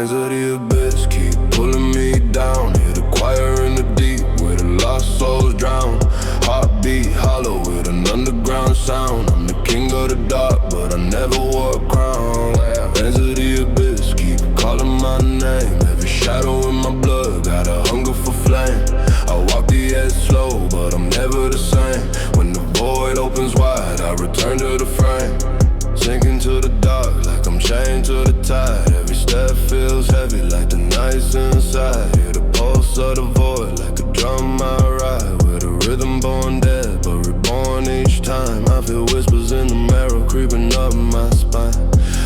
veins of the abyss keep pulling me down. Hear the choir in the deep where the lost souls drown. Heartbeat hollow with an underground sound. I'm the king of the dark, but I never wore a crown. Veins of the abyss keep calling my name. Every shadow in my blood got a hunger for flame. I walk the edge slow, but I'm never the same. When the void opens wide, I return to the frame. Sinking to the dark like I'm chained to the tide. Every step feels heavy like the nights inside. Hear the pulse of the void like a drum I ride. With a rhythm born dead but reborn each time. I feel whispers in the marrow creeping up my spine.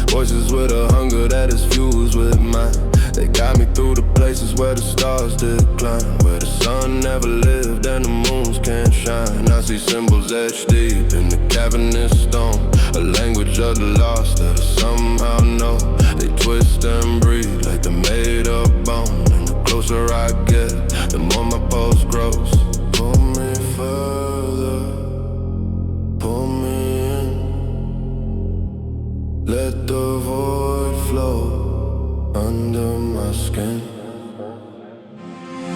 Voices with a hunger that is fused with mine. They got me through the places where the stars decline, where the sun never lived and the moons can't shine. I see symbols etched deep in the cavernous stone, a language of the lost that I somehow know. They twist and breathe like they're made of bone. And the closer I get, the more my pulse grows. Pull me further, pull me in. Let the void flow under my skin.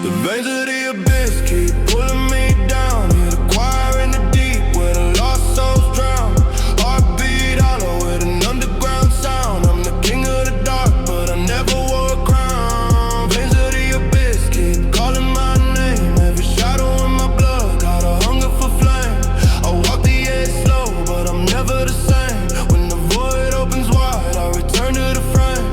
The veins of the abyss keep pulling me down. Hear the choir in the deep where the lost souls drown. Heartbeat hollow with an underground sound. I'm the king of the dark, but I never wore a crown. Veins of the abyss keep calling my name. Every shadow in my blood got a hunger for flame. I walk the edge slow, but I'm never the same. When the void opens wide, I return to the frame.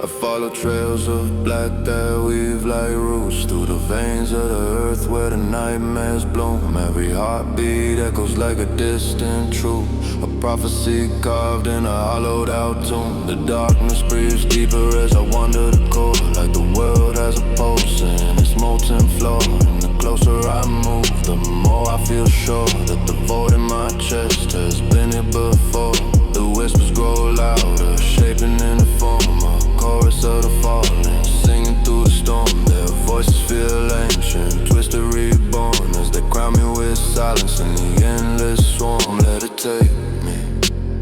I follow trails of black that weave like roots through the veins of the earth where the nightmares bloom. Every heartbeat echoes like a distant truth, a prophecy carved in a hollowed out tomb. The darkness breathes deeper as I wander the core, like the world has a pulse in its molten floor. And the closer I move, the more I feel sure that the void in my chest has been here before. The whispers grow louder, shaping in the form a chorus of the fallen, singing through the storm. Their voices feel ancient, twisted reborn, as they crown me with silence in the endless swarm. Let it take me,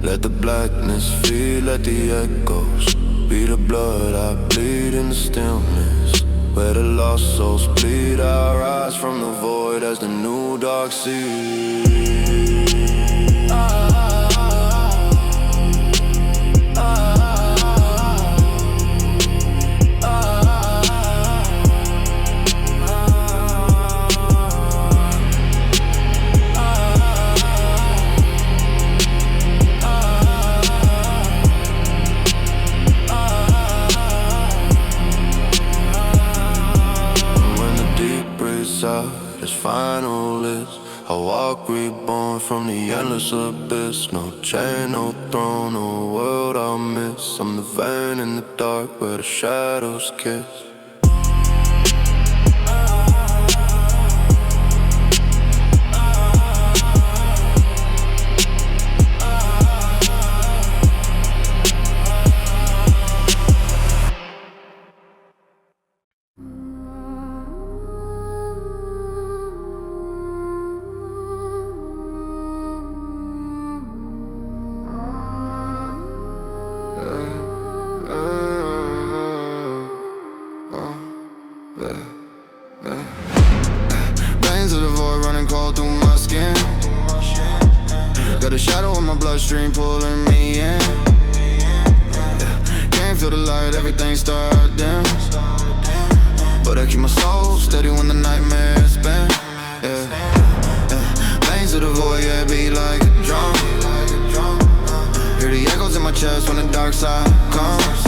let the blackness feed, let the echoes be the blood I bleed in the stillness. Where the lost souls bleed, I rise from the void as the new dark sees. This final list, I walk reborn from the endless abyss. No chain, no throne, no world I'll miss. I'm the vein in the dark where the shadows kiss. Veins of the void running cold through my skin. Got a shadow in my bloodstream pulling me in. Can't feel the light, everything started dim. But I keep my soul steady when the nightmares spin. Veins of the void, yeah, beat like a drum. Hear the echoes in my chest when the dark side comes.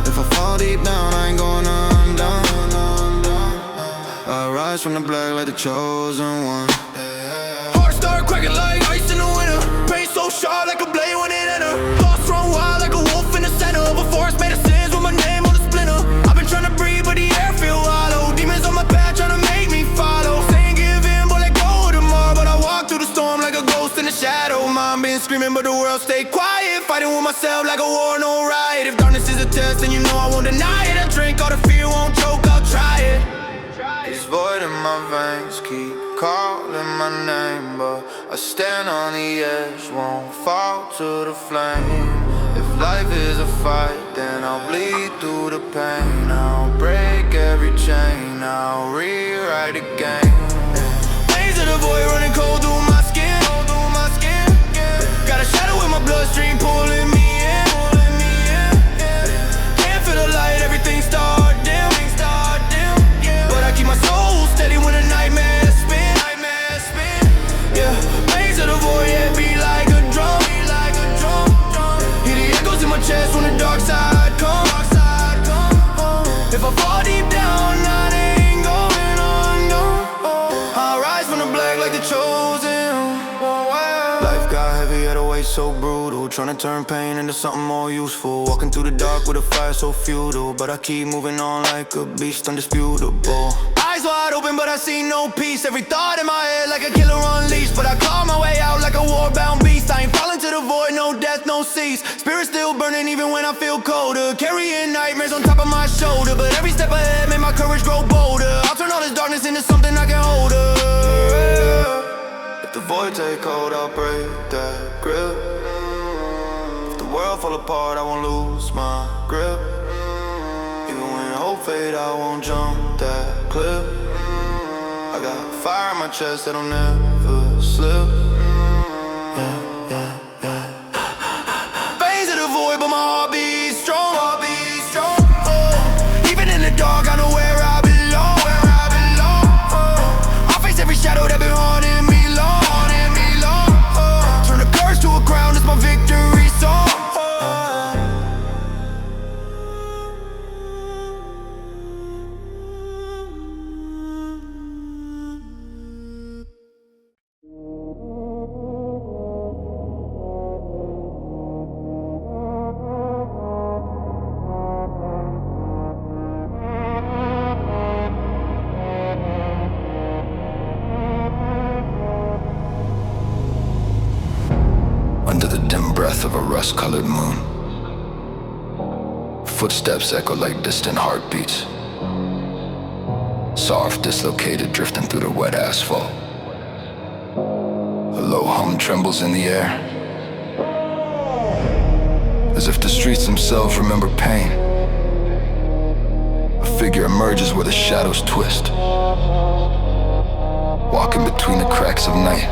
If I fall deep down, I ain't going undone. I rise from the black like the chosen one. Heart start cracking like ice in the winter. Pain so sharp like a blade when it enter. Thoughts run wild like a wolf in the center of a forest made of sins with my name on the splinter. I've been trying to breathe but the air feel hollow. Demons on my path trying to make me follow. Saying give in but let go of tomorrow. But I walk through the storm like a ghost in the shadow. Mom been screaming but the world stay quiet. Fighting with myself like a war, no riot. If darkness is a test then you know I won't deny it. I drink all the fear, won't choke, I'll try it. This void in my veins keep calling my name, but I stand on the edge, won't fall to the flame. If life is a fight, then I'll bleed through the pain. I'll break every chain, I'll rewrite the game. Veins of the void running cold through my skin. Got a shadow in my bloodstream pulling me in. Can't feel the light, everything start dim. But I keep my soul steady when the nightmares spin. Yeah, veins of the void, yeah, beat like a drum. Hear the echoes in my chest when the dark side comes. If I fall deep down, I ain't going undone. I'll rise from the black like the chosen. Life got heavy at a weight so brutal, trying to turn pain into something more useful. Walking through the dark with a fire so futile, but I keep moving on like a beast undisputable. Eyes wide open but I see no peace. Every thought in my head like a killer unleashed, but I claw my way out like a war-bound beast. I ain't falling to the void, no death, no cease. Spirit still burning even when I feel colder. Carrying nightmares on top of my shoulder, but every step ahead made my courage grow bolder. I'll turn all this darkness into something I can hold her. If the void take hold, I'll break that grip. If the world fall apart, I won't lose my grip. Even when hope fade, I won't jump that cliff. I got fire in my chest that'll never slip. Veins of the void, but my heart beats strong. Even in the dark, I know where I belong. I'll face every shadow that been haunting me long. Turn a curse to a crown, it's my victory song. Under the dim breath of a rust-colored moon, footsteps echo like distant heartbeats. Soft, dislocated, drifting through the wet asphalt. A low hum trembles in the air, as if the streets themselves remember pain. A figure emerges where the shadows twist, walking between the cracks of night,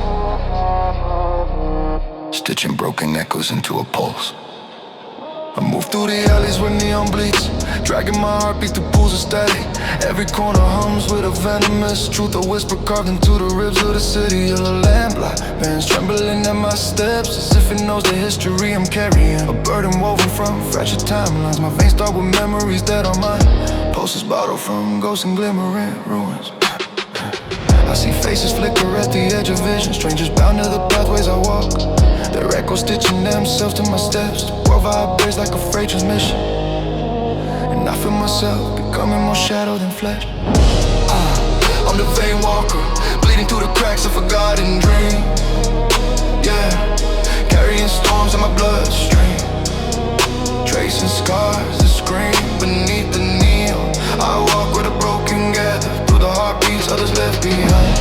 stitching broken echoes into a pulse. I move through the alleys where neon bleeds, dragging my heartbeat through pools of static. Every corner hums with a venomous truth, a whisper carved into the ribs of the city. Yellow lamplight bands trembling at my steps, as if it knows the history I'm carrying. A burden woven from fractured timelines. My veins start with memories that are mine. Posters bottled from ghosts and glimmering ruins. I see faces flicker at the edge of vision, strangers bound to the pathways I walk. Their echoes stitching themselves to my steps. The world vibrates like a freight transmission, and I feel myself becoming more shadow than flesh. I'm the vein walker, bleeding through the cracks of forgotten dreams. Yeah, carrying storms in my bloodstream, tracing scars that scream beneath the neon. I walk where the broken gather, through the heartbeats others left behind.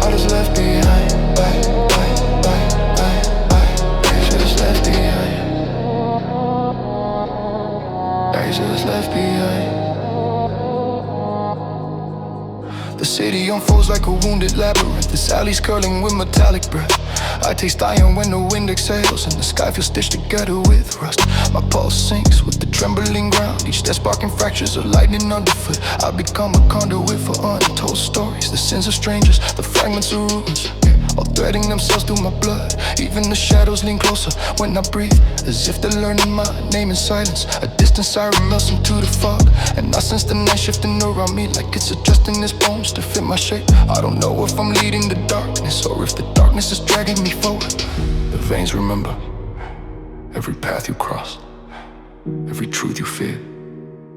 Others left behind. Others left behind. Others left behind. The city unfolds like a wounded labyrinth. This alley's curling with metallic breath. I taste iron when the wind exhales, and the sky feels stitched together with rust. My pulse sinks with the trembling ground, each step sparking fractures of lightning underfoot. I become a conduit for untold stories, the sins of strangers, the fragments of ruins, all threading themselves through my blood. Even the shadows lean closer when I breathe, as if they're learning my name in silence. A distant siren melts into the fog, and I sense the night shifting around me, like it's adjusting its bones to fit my shape. I don't know if I'm leading the darkness, or if the darkness is dragging me forward. The veins remember every path you crossed, every truth you feared.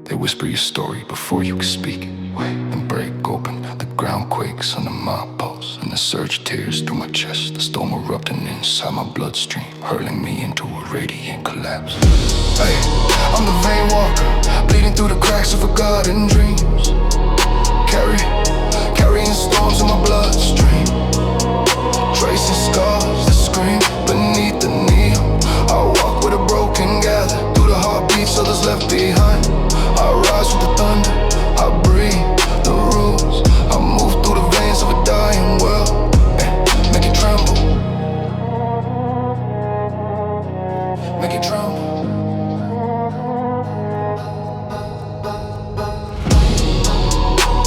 They whisper your story before you can speak it, and break open. The ground quakes under my pulse, and the surge tears through my chest. The storm erupting inside my bloodstream, hurling me into a radiant collapse. Hey, I'm the vein walker, bleeding through the cracks of forgotten dreams. Carrying storms in my bloodstream, tracing scars that scream beneath the mistakes others left behind. I rise with the thunder, I breathe the rules. I move through the veins of a dying world, make it tremble, make it tremble.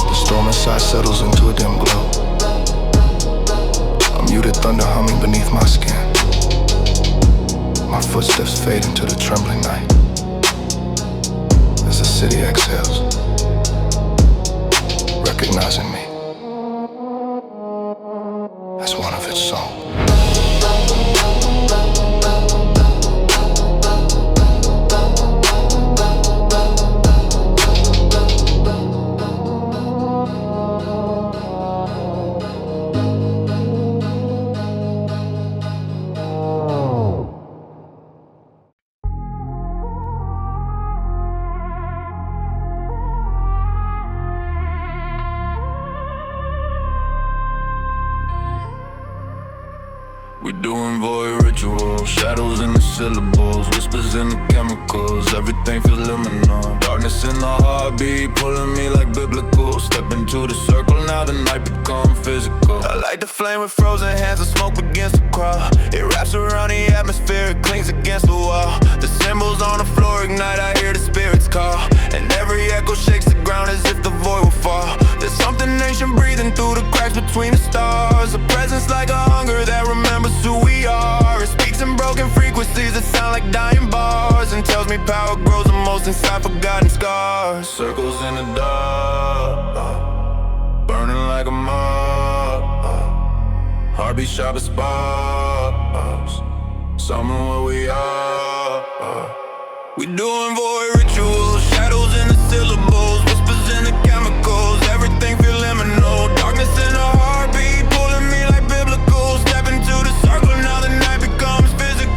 The storm inside settles into a dim glow. A muted thunder humming beneath my skin. My footsteps fade into the trembling night as the city exhales, recognizing me as one of its song. We're doing void rituals, shadows in the syllables, whispers in the chemicals, everything feels liminal. Darkness in the heartbeat, pulling me like biblical. Step into the circle, now the night becomes physical. I light the flame with frozen hands, the smoke begins to crawl. It wraps around the atmosphere, it clings against the wall. The symbols on the floor ignite, I hear the spirits call. And every echo shakes the ground as if the void will fall. There's something ancient breathing through the cracks between the stars. A presence like a hunger that remembers who we are. It speaks in broken frequencies that sound like dying bars, and tells me power grows the most inside forgotten scars. Circles in the dark, burning like a moth, heartbeat sharp as sparks, summon what we are. We doing void rituals, shadows in the syllables, whispers in the chemicals, everything feel liminal. Darkness in the heartbeat, pulling me like biblical. Step into the circle, now the night becomes physical.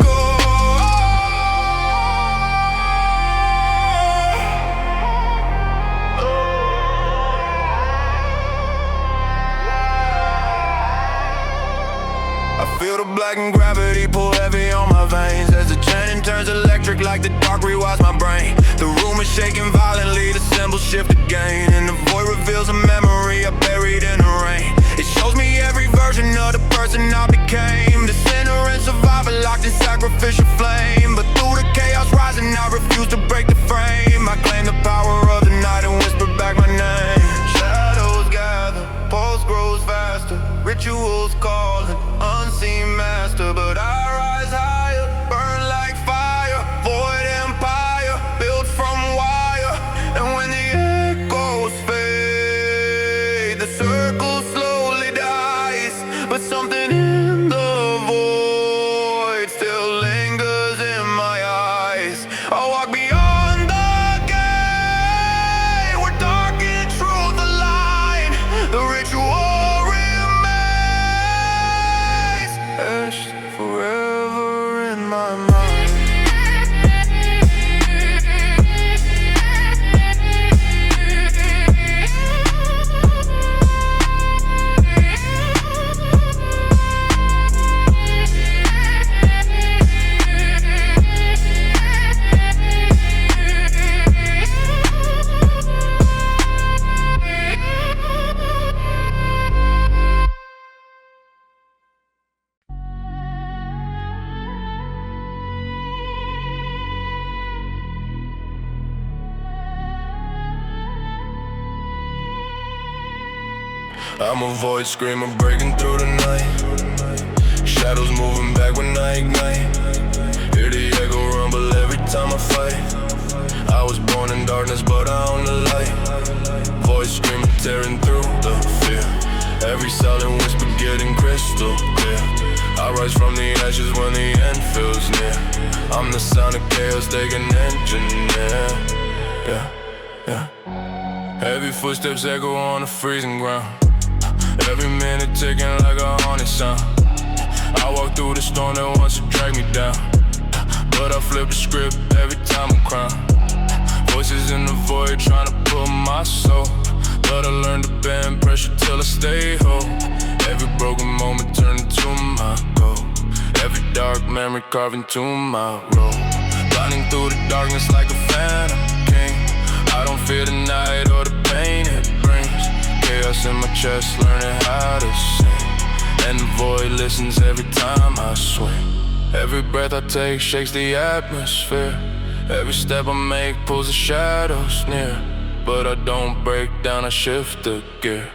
I feel the black and gravity pull heavy on my veins as the chanting turns electric like the dark rewires my brain. The room is shaking violently, the symbols shift again, and the void reveals a memory I buried in the rain. It shows me every version of the person I became, the sinner and survivor locked in sacrificial flame. But through the chaos rising, I refuse to break the frame. I claim the power of the night and whisper back my name. Shadows gather, pulse grows faster, rituals calling, unseen master. But I rise higher, burn like fire, void empire, built from wire. And when the echoes fade, the circle slowly dies, but something in the void still lingers in my eyes. I walk beyond the gate, where dark and truth align. The ritual remains etched forever in my mind. I'm a void screamer breaking through the night. Shadows moving back when I ignite. Hear the echo rumble every time I fight. I was born in darkness but I own the light. Voice screaming tearing through the fear. Every silent whisper getting crystal clear. I rise from the ashes when the end feels near. I'm the sound of chaos they can engineer. Yeah, yeah. Heavy footsteps echo on the freezing ground. Every minute ticking like a haunted sound. I walk through the storm that wants to drag me down, but I flip the script every time I'm crying. Voices in the void trying to pull my soul, but I learned to bend pressure till I stay whole. Every broken moment turned into my goal. Every dark memory carved into my road. shining through the darkness like a phantom king. I don't fear the night or the pain it brings. Chaos in my chest, learning how to sing, and the void listens every time I swing. Every breath I take shakes the atmosphere. Every step I make pulls the shadows near. But I don't break down, I shift the gear.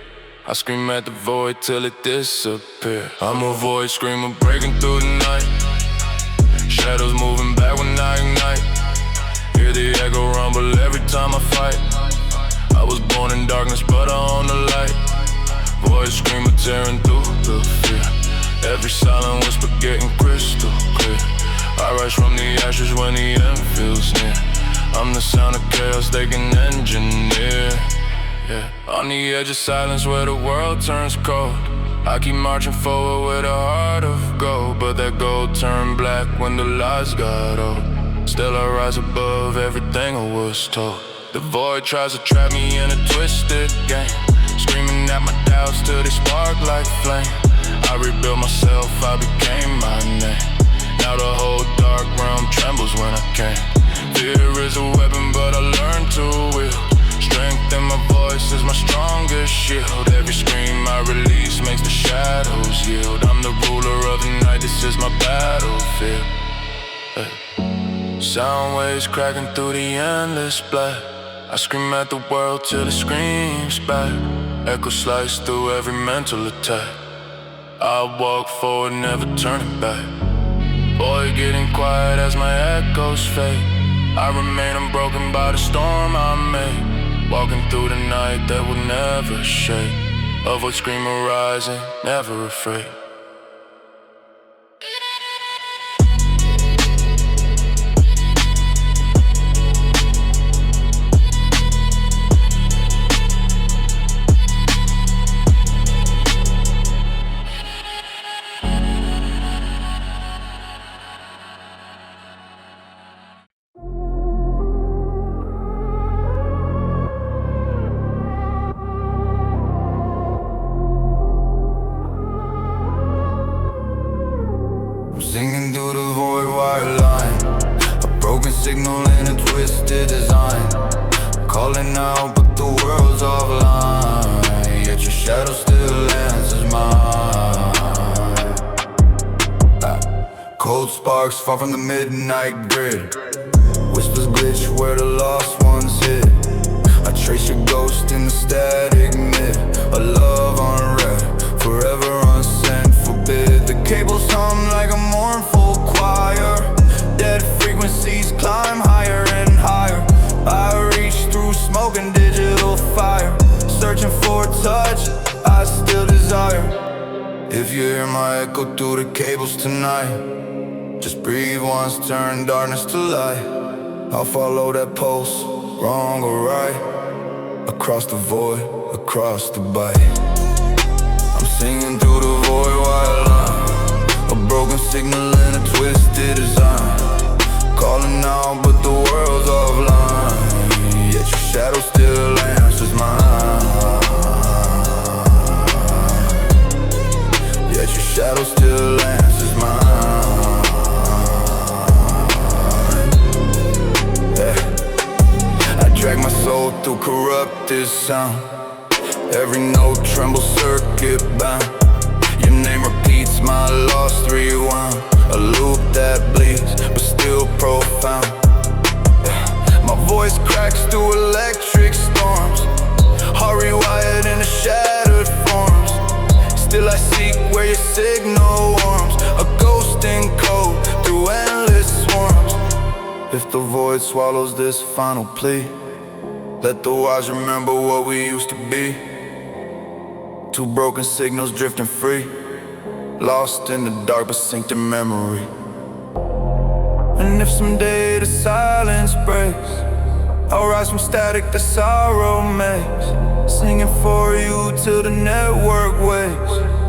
I scream at the void till it disappears. I'm a void screamer breaking through the night. Shadows moving back when I ignite. Hear the echo rumble every time I fight. I was born in darkness but I own the light. Void screamer tearing through the fear. Every silent whisper getting crystal clear. I rise from the ashes when the end feels near. I'm the sound of chaos they can engineer. Yeah. On the edge of silence where the world turns cold, I keep marching forward with a heart of gold. But that gold turned black when the lies got old. Still I rise above everything I was told. The void tries to trap me in a twisted game, screaming at my doubts till they spark like flame. I rebuilt myself, I became my name. Now the whole dark realm trembles when I came. Fear is a weapon but I learned to wield. Strength in my voice is my strongest shield. Every scream I release makes the shadows yield. I'm the ruler of the night, this is my battlefield. Sound waves cracking through the endless black. I scream at the world till it screams back. Echo slice through every mental attack. I walk forward, never turning back. Boy, getting quiet as my echoes fade. I remain unbroken by the storm I made. Walking through the night that will never shake. A voice screamer rising, never afraid. Singing through the void wire line, a broken signal in a twisted design. Calling out but the world's offline, yet your shadow still answers mine. Cold sparks fall from the midnight grid. Whispers glitch where the lost ones hid. I trace your ghost in the static mid. A love unread, forever unsent, forbid. The cables hum like a mournful choir. Dead frequencies climb higher and higher. I reach through smoke and digital fire, searching for a touch I still desire. If you hear my echo through the cables tonight, just breathe once, turn darkness to light. I'll follow that pulse, wrong or right, across the void, across the bite. I'm singing through the void wire line, a broken signal in a twisted design. Calling out but the world's offline, yet your shadow still answers mine. Yet your shadow still answers mine. Yeah. I drag my soul through corrupted sound. Every note trembles circuit bound. Your name repeats my lost rewound. A loop that bleeds but still profound. My voice cracks through electric storms, heart rewired into shattered forms. Still I seek where your signal warms, a ghost in code through endless swarms. If the void swallows this final plea, let the wise remember what we used to be. Two broken signals drifting free, lost in the dark but synced in memory. And if someday the silence breaks, I'll rise from static that sorrow makes, singing for you till the network wakes.